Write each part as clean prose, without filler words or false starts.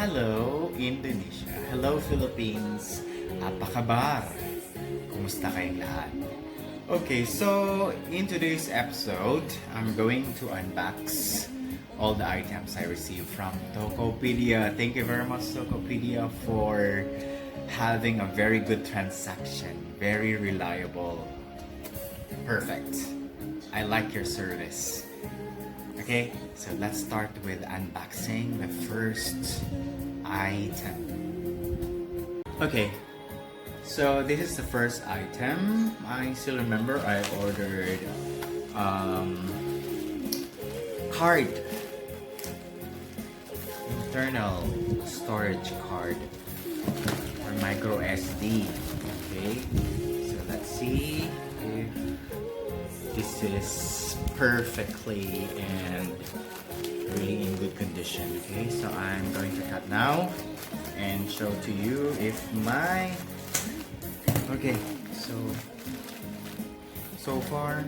Hello, Indonesia. Hello, Philippines. Apa kabar? Kumusta kayong lahat? Okay, so in today's episode, I'm going to unbox all the items I received from Tokopedia. Thank you very much, Tokopedia, for having a very good transaction. Very reliable. Perfect. I like your service. Okay, so let's start with unboxing the first item. Okay, so this is the first item. I still remember I ordered card, internal storage card or micro SD. Okay, so let's see if this is perfectly and really in good condition. Okay, so I'm going to cut now and show to you if my okay, so far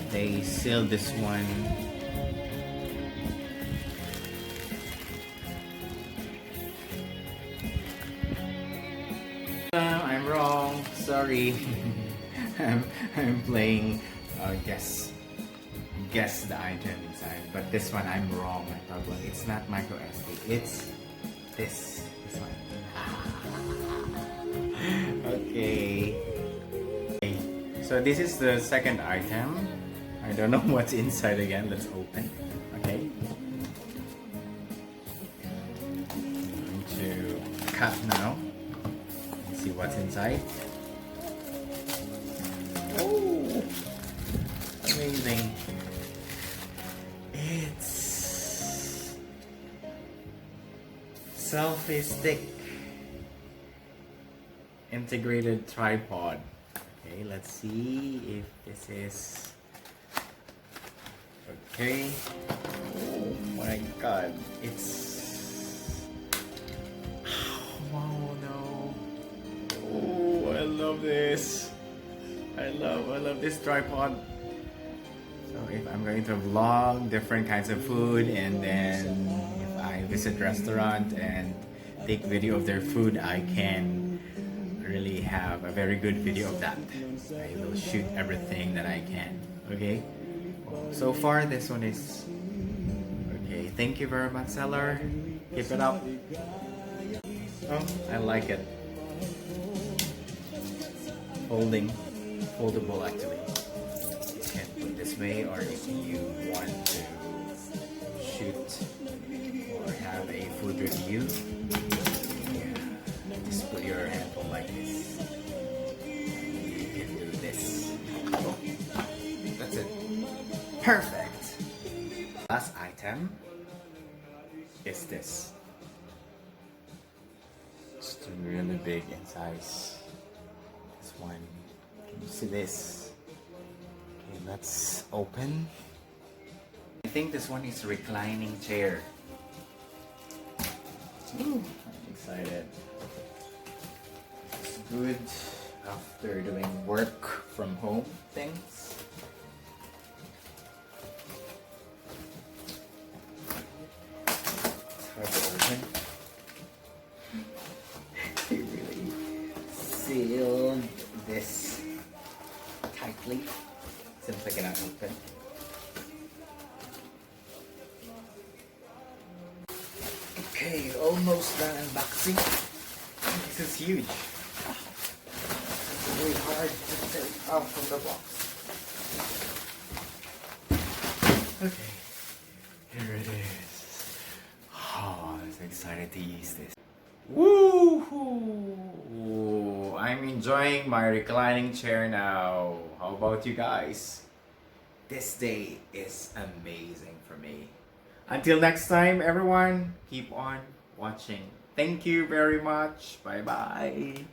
they sealed this one I'm wrong, sorry. I'm playing guess the item inside, but this one I'm wrong. I thought, well, it's not micro SD, it's this one. Okay, so this is the second item. I don't know what's inside again. Let's open. Okay, I'm going to cut now and see what's inside. Oh, amazing. It's selfie stick integrated tripod. Okay, let's see if this is okay. Oh my god, it's oh no. Oh, I love this. I love this tripod. So if I'm going to vlog different kinds of food, and then if I visit restaurant and take video of their food, I can really have a very good video of that. I will shoot everything that I can. Okay, so far this one is okay. Thank you very much, seller. Keep it up. Oh, I like it. Foldable actually. You can put this way, or if you want to shoot or have a food review, just put your handphone like this. You can do this. Oh, that's it. Perfect. Last item is this. It's really big in size. This one. Can you see this? Okay, let's open. I think this one is a reclining chair. Ooh, I'm excited. It's good after doing work from home things. It's hard to open. They really sealed this tightly. Seems like I cannot open. Okay, almost done unboxing. This is huge. It's really hard to take out from the box. Okay, here it is. Oh, I'm so excited to use this. Woohoo! I'm enjoying my reclining chair now. How about you guys? This day is amazing for me. Until next time, everyone, keep on watching. Thank you very much. Bye bye.